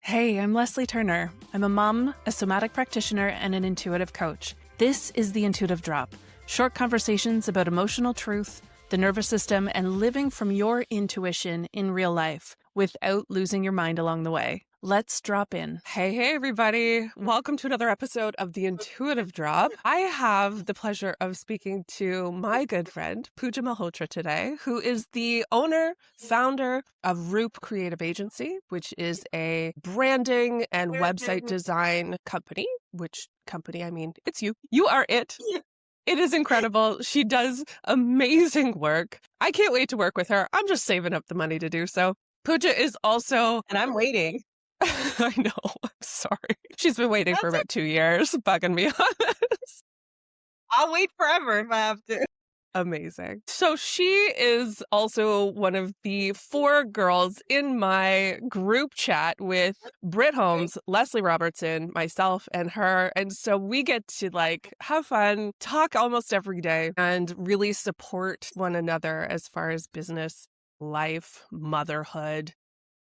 Hey, I'm Leslie Turner. I'm a mom, a somatic practitioner, and an intuitive coach. This is the Intuitive Drop, short conversations about emotional truth, the nervous system, and living from your intuition in real life without losing your mind along the way. Let's drop in. Hey, everybody. Welcome to another episode of the Intuitive Drop. I have the pleasure of speaking to my good friend, Puja Malhotra today, who is the owner, founder of Roop Creative Agency, which is a branding and website design company, it's you. You are it. It is incredible. She does amazing work. I can't wait to work with her. I'm just saving up the money to do so. Puja is also... And I'm waiting. I know. I'm sorry. She's been waiting for about 2 years, bugging me on this. I'll wait forever if I have to. Amazing. So she is also one of the 4 girls in my group chat with Britt Holmes, Leslie Robertson, myself, and her. And so we get to have fun, talk almost every day, and really support one another as far as business, life, motherhood,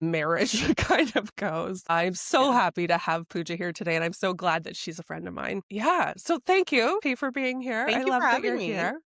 marriage kind of goes. I'm so happy to have Puja here today, and I'm so glad that she's a friend of mine. Yeah. So thank you, P, for being here. Thank I you love for that having you're me. here.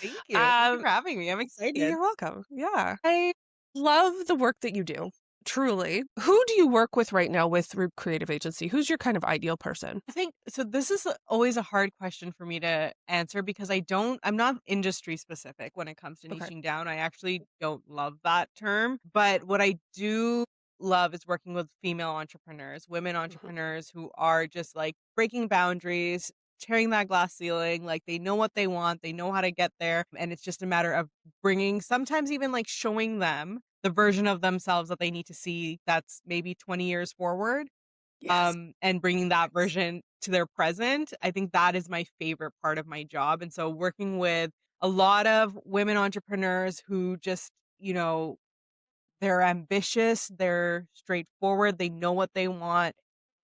Thank you. Thank you for having me. I'm excited. You're welcome. Yeah. I love the work that you do. Truly. Who do you work with right now with Roop Creative Agency? Who's your kind of ideal person? I think so. This is always a hard question for me to answer because I'm not industry specific when it comes to Okay. niching down. I actually don't love that term. But what I do love is working with female entrepreneurs, women entrepreneurs who are just breaking boundaries, tearing that glass ceiling. Like they know what they want, they know how to get there. And it's just a matter of bringing, sometimes even showing them the version of themselves that they need to see that's maybe 20 years forward. Yes. And bringing that version to their present. I think that is my favorite part of my job. And so working with a lot of women entrepreneurs who just, they're ambitious, they're straightforward, they know what they want.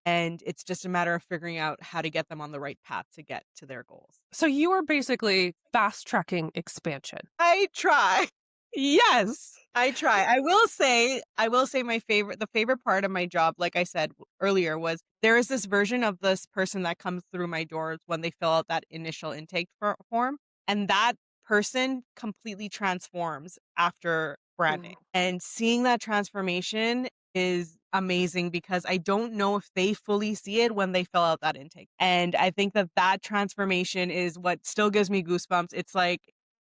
And it's just a matter of figuring out how to get them on the right path to get to their goals. So you are basically fast tracking expansion. I try. Yes. I try. I will say the favorite part of my job, like I said earlier, was there is this version of this person that comes through my doors when they fill out that initial intake form. And that person completely transforms after branding. And seeing that transformation is amazing because I don't know if they fully see it when they fill out that intake. And I think that transformation is what still gives me goosebumps.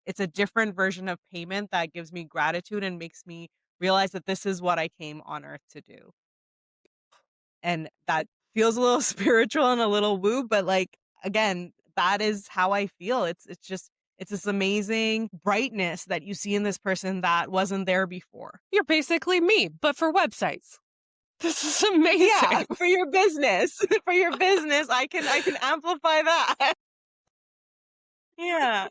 It's a different version of payment that gives me gratitude and makes me realize that this is what I came on earth to do. And that feels a little spiritual and a little woo, but again, that is how I feel. It's this amazing brightness that you see in this person that wasn't there before. You're basically me, but for websites. This is amazing. Yeah, for your business. For your business, I can amplify that. Yeah.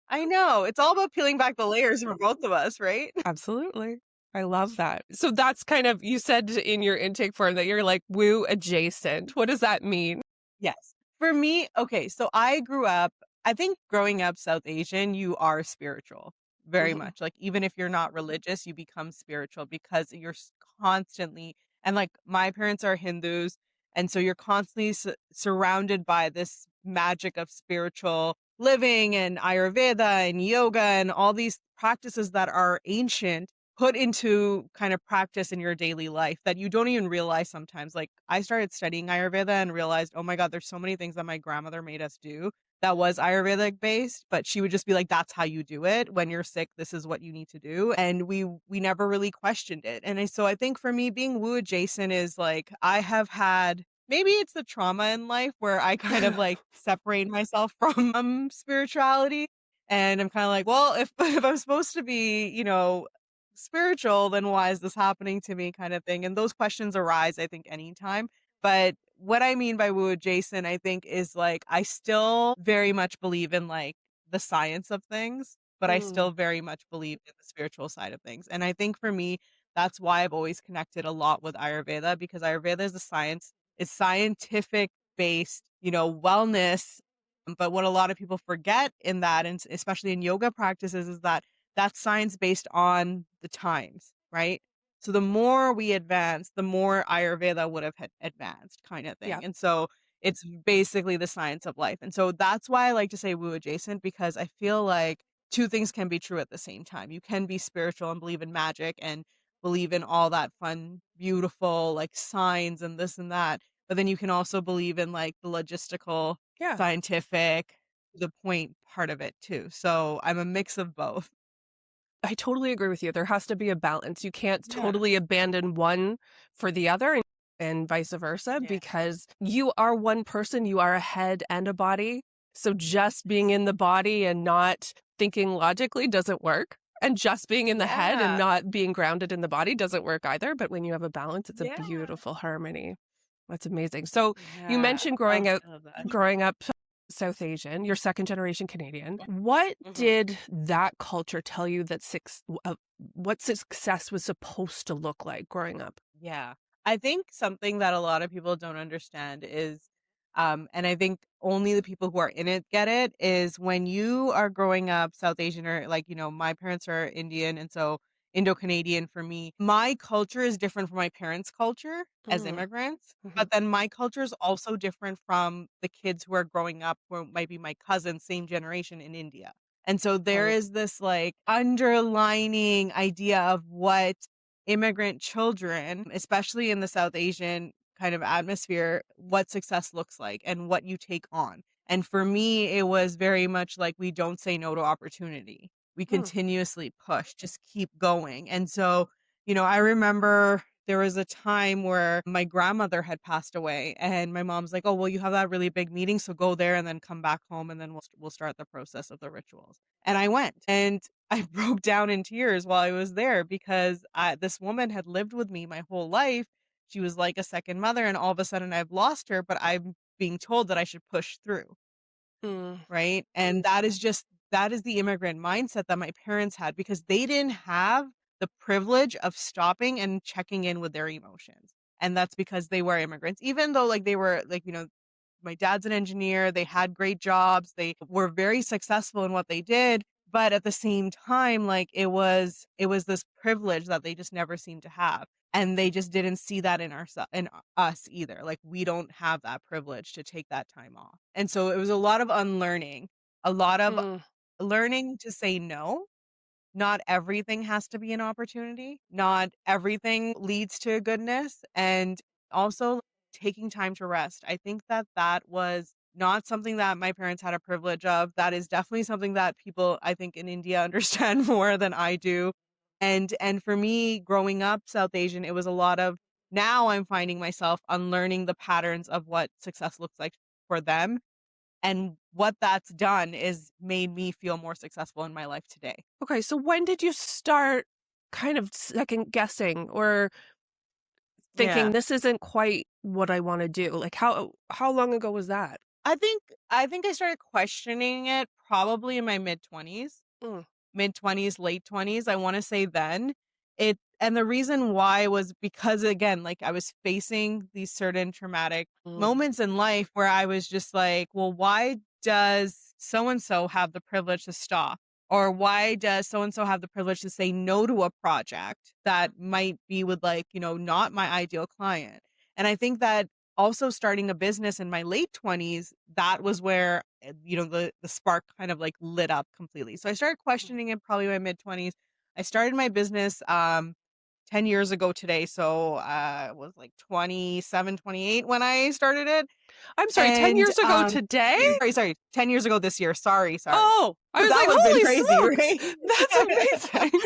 I know. It's all about peeling back the layers for both of us, right? Absolutely. I love that. So that's kind of, you said in your intake form that you're woo adjacent. What does that mean? Yes. For me, okay, so I think growing up South Asian, you are spiritual very much. Even if you're not religious, you become spiritual because you're constantly, and my parents are Hindus. And so you're constantly surrounded by this magic of spiritual living and Ayurveda and yoga and all these practices that are ancient put into kind of practice in your daily life that you don't even realize sometimes. I started studying Ayurveda and realized, oh my God, there's so many things that my grandmother made us do that was Ayurvedic based, but she would just be like, that's how you do it. When you're sick, this is what you need to do. And we never really questioned it. And so I think for me, being woo adjacent is I have had, maybe it's the trauma in life where I kind of separate myself from spirituality. And I'm kind of well, if I'm supposed to be, spiritual, then why is this happening to me kind of thing? And those questions arise, I think, anytime. But what I mean by woo adjacent, I think, is I still very much believe in the science of things, but I still very much believe in the spiritual side of things. And I think for me, that's why I've always connected a lot with Ayurveda, because Ayurveda is it's scientific based, wellness. But what a lot of people forget in that, and especially in yoga practices, is that that's science based on the times, right? So the more we advance, the more Ayurveda would have advanced, kind of Yeah. thing. And so it's basically the science of life. And so that's why I like to say woo adjacent, because I feel like two things can be true at the same time. You can be spiritual and believe in magic and believe in all that fun, beautiful, like signs and this and that. But then you can also believe in like the logistical, Yeah. scientific, the point part of it too. So I'm a mix of both. I totally agree with you. There has to be a balance. You can't Yeah. totally abandon one for the other and vice versa, Yeah. because you are one person, you are a head and a body. So just being in the body and not thinking logically doesn't work. And just being in the head and Yeah. not being grounded in the body doesn't work either. But when you have a balance, it's a Yeah. beautiful harmony. That's amazing. So you Yeah. mentioned I love that. growing up South Asian, you're second generation Canadian. What Mhm. did that culture tell you that what success was supposed to look like growing up? Yeah. I think something that a lot of people don't understand is, and I think only the people who are in it get it, is when you are growing up South Asian, or like, my parents are Indian. And so Indo-Canadian for me, my culture is different from my parents' culture as Mm, immigrants. mhm. But then my culture is also different from the kids who are growing up, who might be my cousins, same generation in India. And so there Right. is this like underlining idea of what immigrant children, especially in the South Asian kind of atmosphere, what success looks like and what you take on. And for me, it was very much like we don't say no to opportunity. We Mm, continuously push, just keep going. And so, I remember there was a time where my grandmother had passed away, and my mom's like, "Oh, well, you have that really big meeting, so go there and then come back home, and then we'll start the process of the rituals." And I went, and I broke down in tears while I was there, because this woman had lived with me my whole life. She was like a second mother, and all of a sudden I've lost her, but I'm being told that I should push through, mm, right? And that is the immigrant mindset that my parents had, because they didn't have the privilege of stopping and checking in with their emotions. And that's because they were immigrants, even though like they were like, my dad's an engineer, they had great jobs, they were very successful in what they did, but at the same time, like it was this privilege that they just never seemed to have. And they just didn't see that in us either. Like we don't have that privilege to take that time off. And so it was a lot of unlearning, a lot of mm, learning to say no. Not everything has to be an opportunity. Not everything leads to goodness. And also taking time to rest. I think that that was not something that my parents had a privilege of. That is definitely something that people, I think, in India understand more than I do. And for me, growing up South Asian, it was a lot of, now I'm finding myself unlearning the patterns of what success looks like for them. And what that's done is made me feel more successful in my life today. Okay, so when did you start kind of second guessing or thinking Yeah. this isn't quite what I want to do? Like how long ago was that? I think I started questioning it probably in my mid-20s. Mm, Mid-20s, late 20s, I wanna say then. And the reason why was because, again, like, I was facing these certain traumatic mm, moments in life where I was just like, "Well, why does so and so have the privilege to stop? Or why does so and so have the privilege to say no to a project that might be with, like, not my ideal client?" And I think that also starting a business in my late 20s, that was where, the spark kind of like lit up completely. So I started mm. questioning it probably my mid 20s. I started my business 10 years ago today. So it was like 27, 28 when I started it. I'm sorry, 10 And years ago today? sorry, 10 years ago this year. Sorry. Oh, I Because was that like, would have been holy crazy, smokes. right? That's amazing.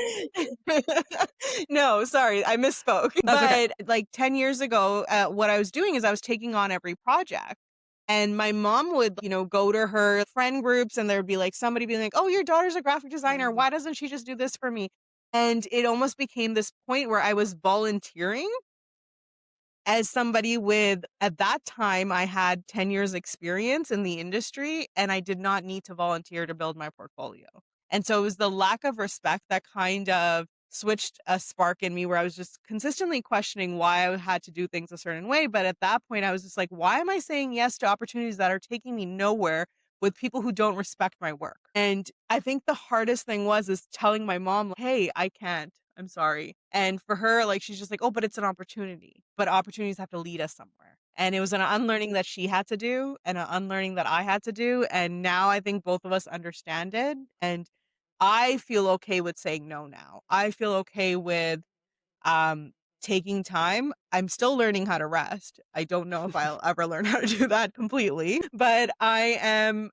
No, sorry, I misspoke. That's okay. But like 10 years ago, what I was doing is I was taking on every project. And my mom would, go to her friend groups, and there would be like somebody being like, "Oh, your daughter's a graphic designer. Mm, Why doesn't she just do this for me?" And it almost became this point where I was volunteering as somebody with, at that time, I had 10 years experience in the industry, and I did not need to volunteer to build my portfolio. And so it was the lack of respect that kind of switched a spark in me, where I was just consistently questioning why I had to do things a certain way. But at that point, I was just like, why am I saying yes to opportunities that are taking me nowhere with people who don't respect my work. And I think the hardest thing is telling my mom, hey, I can't. I'm sorry. And for her, like, she's just like, oh, but it's an opportunity. But opportunities have to lead us somewhere. And it was an unlearning that she had to do and an unlearning that I had to do. And now I think both of us understand it. And I feel okay with saying no now. I feel okay with um, taking time. I'm still learning how to rest. I don't know if I'll ever learn how to do that completely, but I'm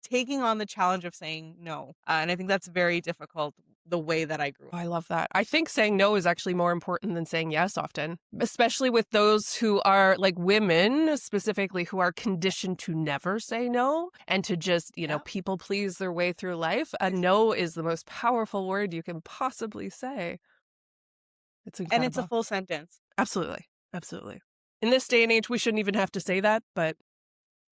taking on the challenge of saying no. And I think that's very difficult the way that I grew Oh, up. I love that. I think saying no is actually more important than saying yes often, especially with those who are like women specifically who are conditioned to never say no and to just, Yeah. people please their way through life. A no is the most powerful word you can possibly say. It's And it's a incredible. full sentence. Absolutely. Absolutely. In this day and age, we shouldn't even have to say that, but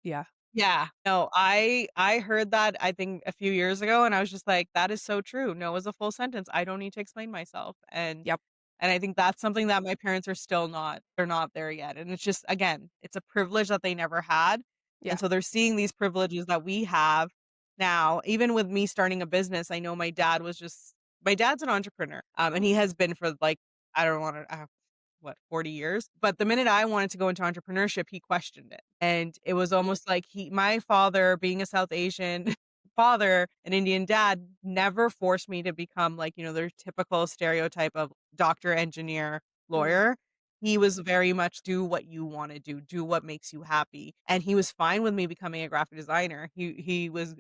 yeah. Yeah. No, I heard that I think a few years ago and I was just like, that is so true. No is a full sentence. I don't need to explain myself. Yep. And I think that's something that my parents are still not, they're not there yet. And it's just, again, it's a privilege that they never had. Yeah. And so they're seeing these privileges that we have now. Even with me starting a business, I know my dad's an entrepreneur. And he has been for like, I don't want to, 40 years. But the minute I wanted to go into entrepreneurship, he questioned it. And it was almost like my father, being a South Asian father, an Indian dad, never forced me to become like, their typical stereotype of doctor, engineer, Mm. lawyer. He was very much do what you want to do what makes you happy. And he was fine with me becoming a graphic designer. He was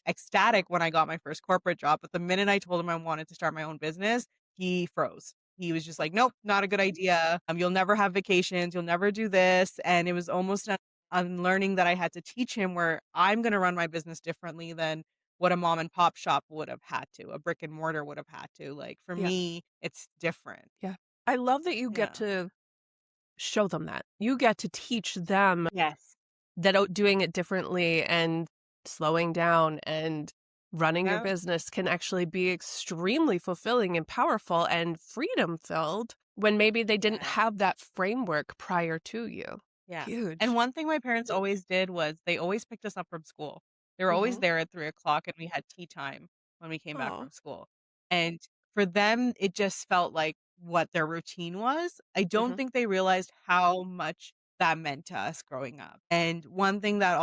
ecstatic when I got my first corporate job. But the minute I told him I wanted to start my own business, he froze. He was just like, "Nope, not a good idea. You'll never have vacations. You'll never do this." And it was almost an unlearning that I had to teach him where I'm going to run my business differently than what a mom and pop shop would have had to, a brick and mortar would have had to. Like for Yeah. me, it's different. Yeah. I love that you get Yeah. to show them that. You get to teach them Yes. that doing it differently and slowing down and running your Yeah. business can actually be extremely fulfilling and powerful and freedom filled when maybe they didn't Yeah. have that framework prior to you. Yeah. And Huge. one thing my parents always did was they always picked us up from school. They were always Mm-hmm. there at 3 o'clock and we had tea time when we came back Oh. from school. And for them, it just felt like what their routine was. I don't Mm-hmm. think they realized how much that meant to us growing up. And one thing that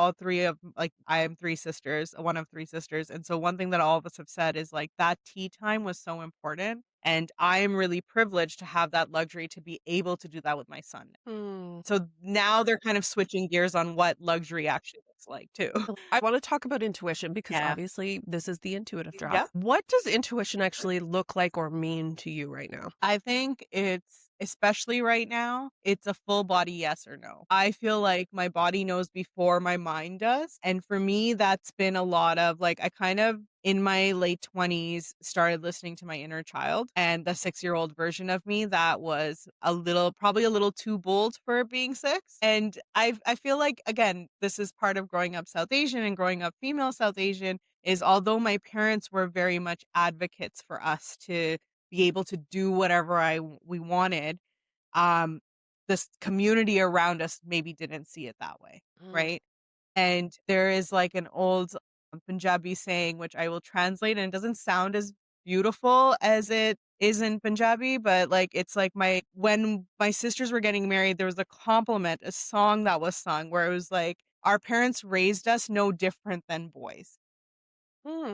I am three sisters, one of three sisters. And so one thing that all of us have said is like that tea time was so important. And I am really privileged to have that luxury to be able to do that with my son. Hmm. So now they're kind of switching gears on what luxury actually looks like too. I want to talk about intuition because Yeah. obviously this is the intuitive drop. Yeah. What does intuition actually look like or mean to you right now? I think especially right now, it's a full body yes or no. I feel like my body knows before my mind does. And for me, that's been a lot of like, I kind of in my late 20s started listening to my inner child and the 6-year-old version of me that was probably a little too bold for being 6. And I feel like, again, this is part of growing up South Asian and growing up female South Asian is although my parents were very much advocates for us to be able to do whatever we wanted, um, this community around us maybe didn't see it that way, Mm. right? And there is like an old Punjabi saying, which I will translate, and it doesn't sound as beautiful as it is in Punjabi, but like it's like when my sisters were getting married, there was a song that was sung where it was like, our parents raised us no different than boys. Mm.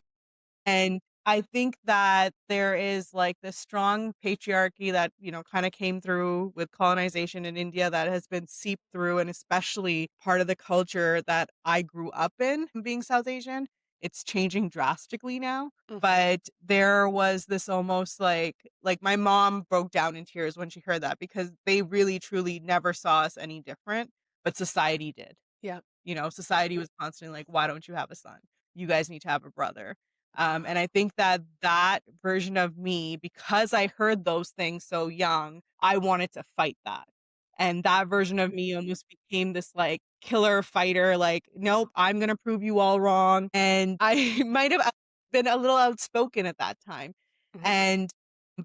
And I think that there is like this strong patriarchy that, kind of came through with colonization in India that has been seeped through, and especially part of the culture that I grew up in being South Asian. It's changing drastically now. Mhm. But there was this almost like my mom broke down in tears when she heard that because they really truly never saw us any different, but society did. Yeah. Society was constantly like, why don't you have a son? You guys need to have a brother. And I think that version of me, because I heard those things so young, I wanted to fight that. And that version of me almost became this like killer fighter, like, nope, I'm going to prove you all wrong. And I might have been a little outspoken at that time. Mhm. And,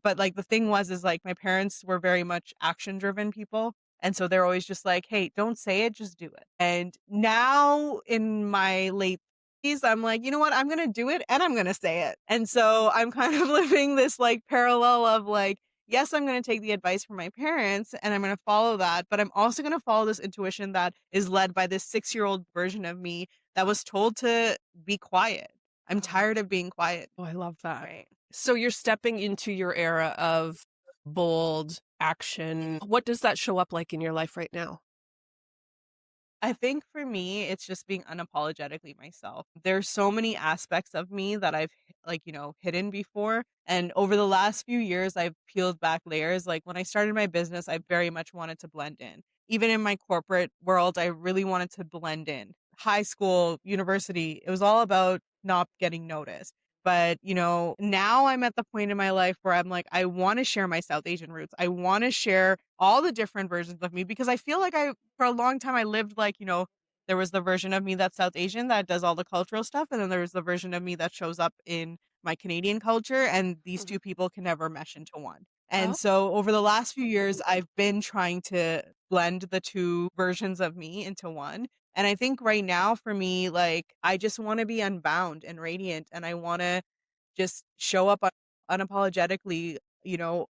but like the thing is like my parents were very much action driven people. And so they're always just like, hey, don't say it, just do it. And now in my late 30s, I'm like, you know what? I'm going to do it and I'm going to say it. And so I'm kind of living this like parallel of like, yes, I'm going to take the advice from my parents and I'm going to follow that. But I'm also going to follow this intuition that is led by this 6-year-old version of me that was told to be quiet. I'm tired of being quiet. Oh, I love that. Right. So you're stepping into your era of bold action. What does that show up like in your life right now? I think for me, it's just being unapologetically myself. There's so many aspects of me that I've like, hidden before. And over the last few years, I've peeled back layers. Like when I started my business, I very much wanted to blend in. Even in my corporate world, I really wanted to blend in. High school, university, it was all about not getting noticed. But, now I'm at the point in my life where I'm like, I want to share my South Asian roots. I want to share all the different versions of me because I feel like for a long time, I lived like, there was the version of me that's South Asian that does all the cultural stuff. And then there was the version of me that shows up in my Canadian culture. And these two people can never mesh into one. And Oh. so over the last few years, I've been trying to blend the two versions of me into one. And I think right now for me, like, I just want to be unbound and radiant and I want to just show up unapologetically,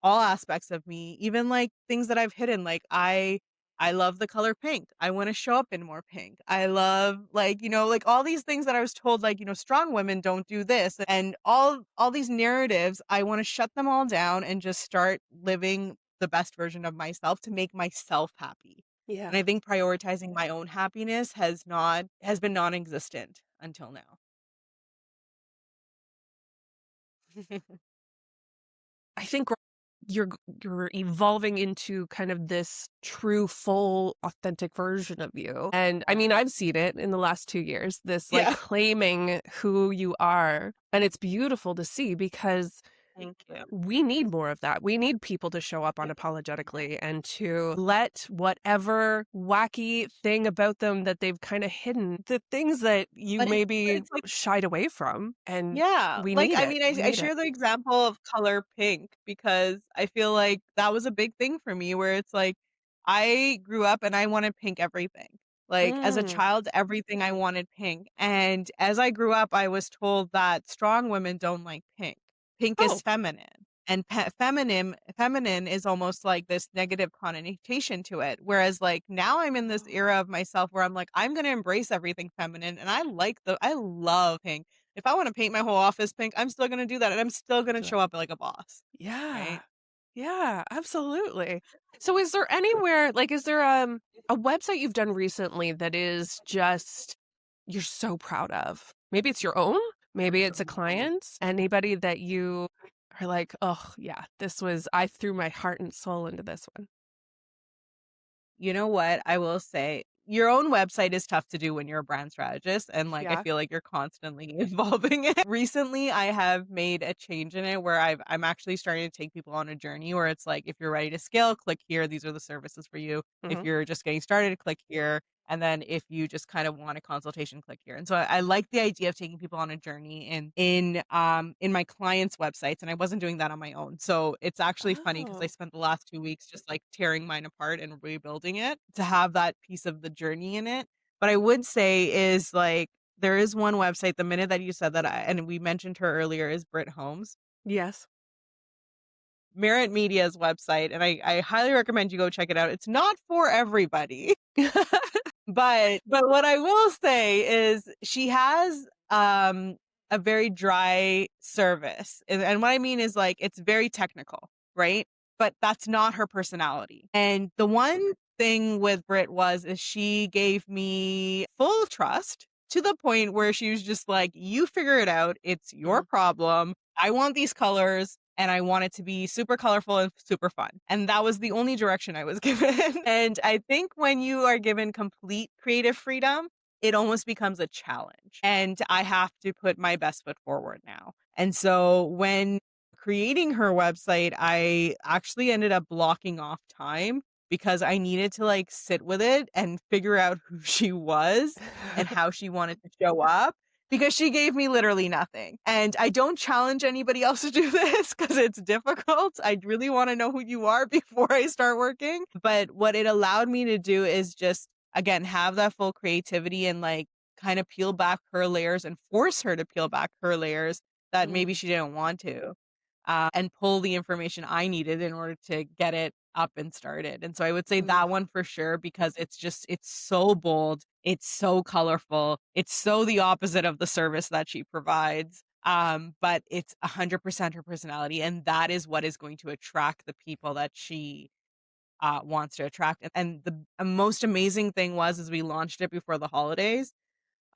all aspects of me, even like things that I've hidden. Like I love the color pink. I want to show up in more pink. I love like, like all these things that I was told like, strong women don't do this and all these narratives, I want to shut them all down and just start living the best version of myself to make myself happy. Yeah. And I think prioritizing my own happiness has been non-existent until now. I think you're evolving into kind of this true, full, authentic version of you. And I mean, I've seen it in the last 2 years, this like Yeah. claiming who you are. And it's beautiful to see because Thank you. we need more of that. We need people to show up unapologetically and to let whatever wacky thing about them that they've kind of hidden, the things that you But maybe it's like, shied away from. And yeah, we like, need I it. mean, We I need it. share the example of color pink because I feel like that was a big thing for me where it's like, I grew up and I wanted pink everything. Like, as a Mm. child, everything I wanted pink. And as I grew up, I was told that strong women don't like pink. Pink Oh, is feminine. And feminine is almost like this negative connotation to it. Whereas like now I'm in this era of myself where I'm like, I'm gonna embrace everything feminine and I love pink. If I want to paint my whole office pink, I'm still going to do that. And I'm still going to do show it. up like a boss. Yeah. Right. Yeah, absolutely. So is there anywhere, like, is there a website you've done recently that is just you're so proud of? Maybe it's your own, maybe it's a client, anybody that you are like, oh yeah, I threw my heart and soul into this one. You know what? I will say your own website is tough to do when you're a brand strategist. And like, I Yeah. feel like you're constantly evolving it. Recently, I have made a change in it where I'm actually starting to take people on a journey where it's like, if you're ready to scale, click here. These are the services for you. If Hmm. you're just getting started, click here. And then if you just kind of want a consultation, click here. And so I like the idea of taking people on a journey in my clients' websites. And I wasn't doing that on my own. So it's actually funny because I Oh, spent the last 2 weeks just like tearing mine apart and rebuilding it to have that piece of the journey in it. But I would say is like there is one website, the minute that you said that and we mentioned her earlier is Britt Holmes. yes. Merit Media's website, and I highly recommend you go check it out. It's not for everybody. But what I will say is she has a very dry service. And what I mean is like it's very technical, right? But that's not her personality. And the one thing with Brit is she gave me full trust to the point where she was just like, you figure it out. It's your Mhm. problem. I want these colors and I want it to be super colorful and super fun. And that was the only direction I was given. And I think when you are given complete creative freedom, it almost becomes a challenge. And I have to put my best foot forward now. And so when creating her website, I actually ended up blocking off time because I needed to like sit with it and figure out who she was and how she wanted to show up. because she gave me literally nothing. And I don't challenge anybody else to do this because it's difficult. I really want to know who you are before I start working. But what it allowed me to do is just, again, have that full creativity and like kind of peel back her layers and force her to peel back her layers that maybe she didn't want to, and pull the information I needed in order to get it up and started. And so I would say that one for sure, because it's so bold, it's so colorful, it's so the opposite of the service that she provides. But it's 100% her personality, and that is what is going to attract the people that she wants to attract. And the most amazing thing was, is we launched it before the holidays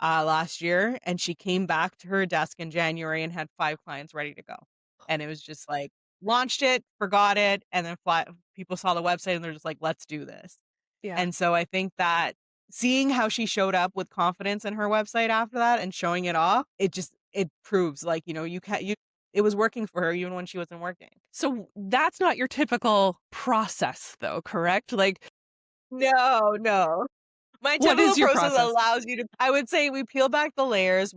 last year, and she came back to her desk in January and had 5 clients ready to go. And it was just like, launched it, forgot it, and then people saw the website and they're just like, let's do this. Yeah. And so I think that seeing how she showed up with confidence in her website after that and showing it off, it proves like, it was working for her even when she wasn't working. So that's not your typical process though, correct? Like, No. My what typical is your process process? allows you to, I would say we peel back the layers.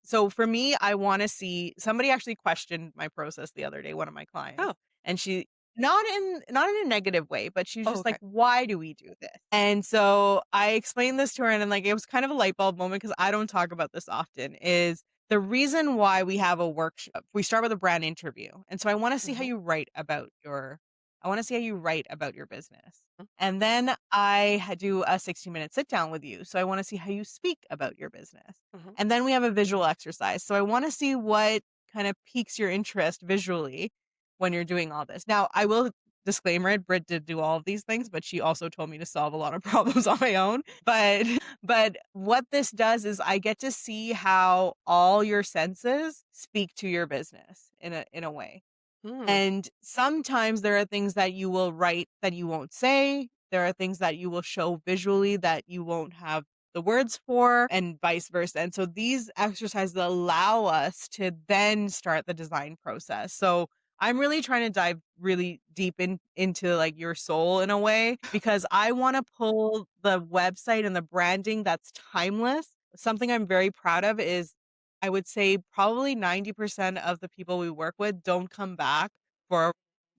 So for me, I want to see, somebody actually questioned my process the other day, one of my clients. Oh. And she, not in a negative way, but she was just Okay. like, why do we do this? And so I explained this to her, and like, it was kind of a light bulb moment because I don't talk about this often, is the reason why we have a workshop. We start with a brand interview. And so I want to see how you write about your business. And then I do a 60-minute sit down with you. So I want to see how you speak about your business. And then we have a visual exercise. So I want to see what kind of piques your interest visually when you're doing all this. Now, I will disclaimer it, Britt did do all of these things, but she also told me to solve a lot of problems on my own. But what this does is I get to see how all your senses speak to your business in a way. And sometimes there are things that you will write that you won't say. There are things that you will show visually that you won't have the words for, and vice versa. And so these exercises allow us to then start the design process. So I'm really trying to dive really deep into like your soul in a way, because I want to pull the website and the branding that's timeless. Something I'm very proud of is, I would say probably 90% of the people we work with don't come back for a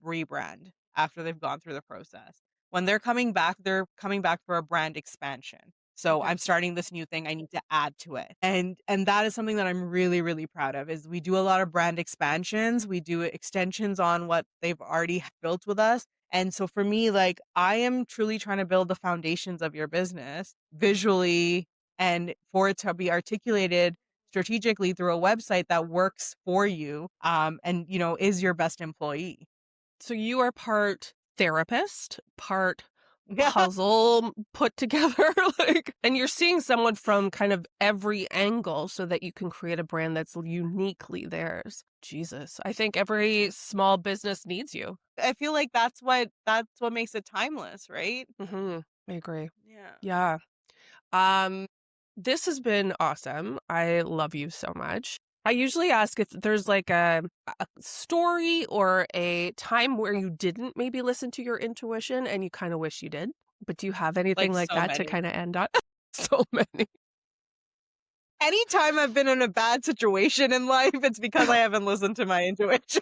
rebrand after they've gone through the process. When they're coming back for a brand expansion. So I'm starting this new thing, I need to add to it. And that is something that I'm really, really proud of, is we do a lot of brand expansions. We do extensions on what they've already built with us. And so for me, like, I am truly trying to build the foundations of your business visually, and for it to be articulated strategically through a website that works for you, and is your best employee. So you are part therapist, part Yeah. puzzle put together, like, and you're seeing someone from kind of every angle so that you can create a brand that's uniquely theirs. Jesus, I think every small business needs you. I feel like that's what makes it timeless, right? I agree. Yeah. Yeah. This has been awesome. I love you so much. I usually ask if there's like a story or a time where you didn't maybe listen to your intuition and you kind of wish you did. But do you have anything like so that to many. kind of end on? So many. Anytime I've been in a bad situation in life, it's because I haven't listened to my intuition.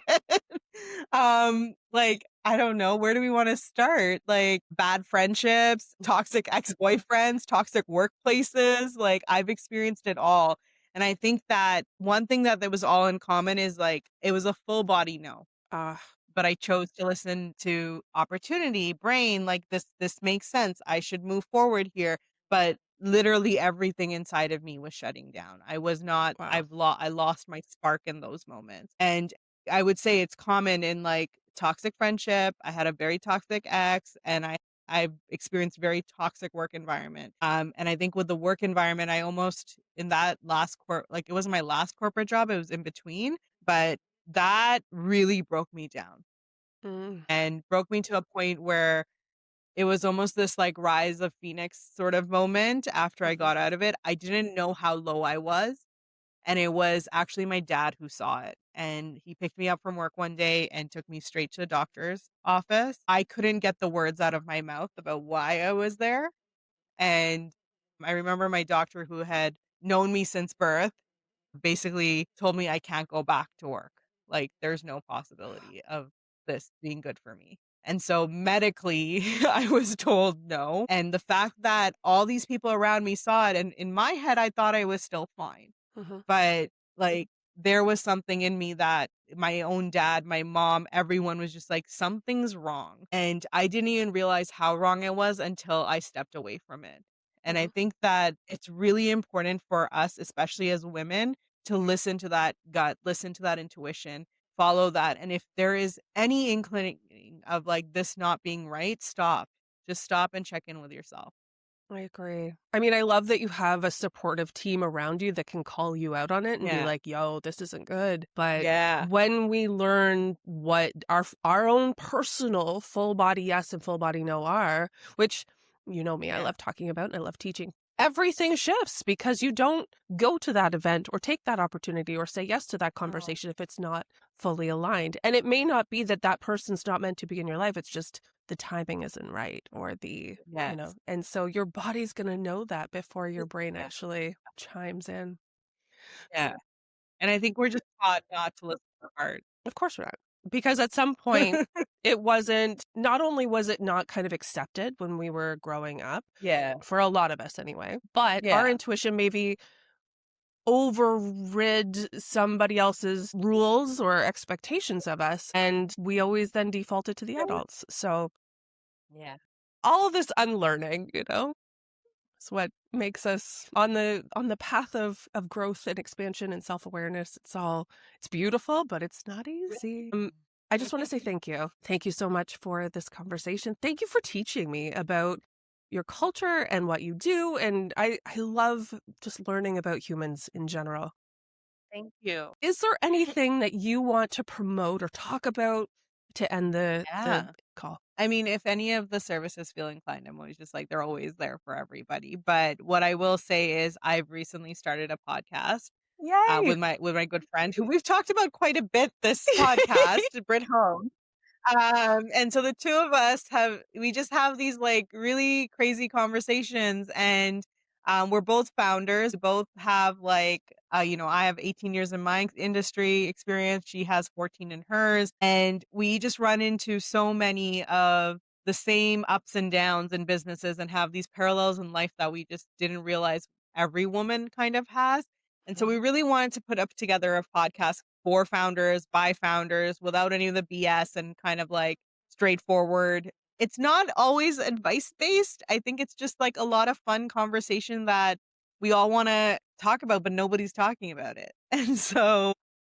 Like, I don't know, where do we want to start? Like, bad friendships, toxic ex-boyfriends, toxic workplaces. Like, I've experienced it all. And I think that one thing that was all in common is like, it was a full body no. But I chose to listen to opportunity, brain, like, this makes sense. I should move forward here. But literally everything inside of me was shutting down. I was not, Wow. I lost my spark in those moments. And I would say it's common in like toxic friendship. I had a very toxic ex, and I've experienced very toxic work environment. And I think with the work environment, I almost, in that last like, it wasn't my last corporate job, it was in between, but that really broke me down and broke me to a point where it was almost this like rise of Phoenix sort of moment after I got out of it. I didn't know how low I was. And it was actually my dad who saw it. And he picked me up from work one day and took me straight to the doctor's office. I couldn't get the words out of my mouth about why I was there. And I remember my doctor, who had known me since birth, basically told me I can't go back to work. Like, there's no possibility of this being good for me. And so medically, I was told no. And the fact that all these people around me saw it, and in my head, I thought I was still fine. Mhm. But like, there was something in me that my own dad, my mom, everyone was just like, something's wrong. And I didn't even realize how wrong it was until I stepped away from it. And I Mhm. think that it's really important for us, especially as women, to listen to that gut, listen to that intuition, follow that. And if there is any inkling of like this not being right, stop. Just stop and check in with yourself. I agree. I mean, I love that you have a supportive team around you that can call you out on it and be Yeah. like, yo, this isn't good. But Yeah. when we learn what our own personal full body yes and full body no are, which you know me, I Yeah. love talking about and I love teaching. Everything shifts because you don't go to that event or take that opportunity or say yes to that No. conversation if it's not fully aligned. And it may not be that that person's not meant to be in your life. It's just the timing isn't right or Yes. and so your body's going to know that before your brain Yeah. actually chimes in. Yeah. And I think we're just taught not to listen to our heart. Of course we're not. Because at some point, it wasn't, not only was it not kind of accepted when we were growing up, Yeah. for a lot of us anyway, but our Yeah. intuition maybe overrid somebody else's rules or expectations of us. And we always then defaulted to the adults. So Yeah. all of this unlearning, it's what makes us on the path of growth and expansion and self-awareness. It's beautiful, but it's not easy. I just want to say thank you. Thank you so much for this conversation. Thank you for teaching me about your culture and what you do. And I love just learning about humans in general. Thank you. Is there anything that you want to promote or talk about to end the Yeah. call? I mean, if any of the services feel inclined, I'm always just like, they're always there for everybody. But what I will say is I've recently started a podcast Yay! with my good friend who we've talked about quite a bit this podcast, Britt Home. And so the two of us we just have these like really crazy conversations and we're both founders, both have like I have 18 years in my industry experience, she has 14 in hers, and we just run into so many of the same ups and downs in businesses and have these parallels in life that we just didn't realize every woman kind of has. And so we really wanted to put up together a podcast for founders, by founders, without any of the BS and kind of like straightforward. It's not always advice based. I think it's just like a lot of fun conversation that we all want to talk about, but nobody's talking about it. And so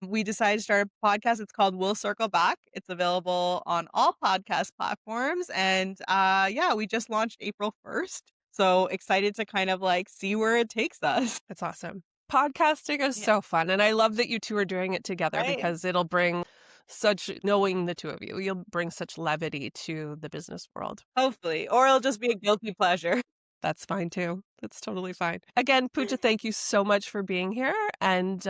we decided to start a podcast. It's called We'll Circle Back. It's available on all podcast platforms. And yeah, we just launched April 1st. So excited to kind of like see where it takes us. That's awesome. Podcasting is Yeah. so fun. And I love that you two are doing it together Right. because it'll bring knowing the two of you, you'll bring such levity to the business world. Hopefully. Or it'll just be a guilty pleasure. That's fine too. That's totally fine. Again, Puja, thank you so much for being here. And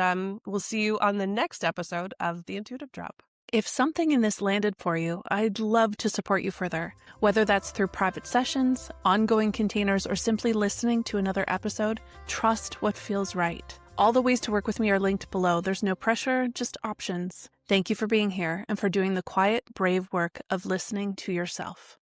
we'll see you on the next episode of The Intuitive Drop. If something in this landed for you, I'd love to support you further, whether that's through private sessions, ongoing containers, or simply listening to another episode. Trust what feels right. All the ways to work with me are linked below. There's no pressure, just options. Thank you for being here and for doing the quiet, brave work of listening to yourself.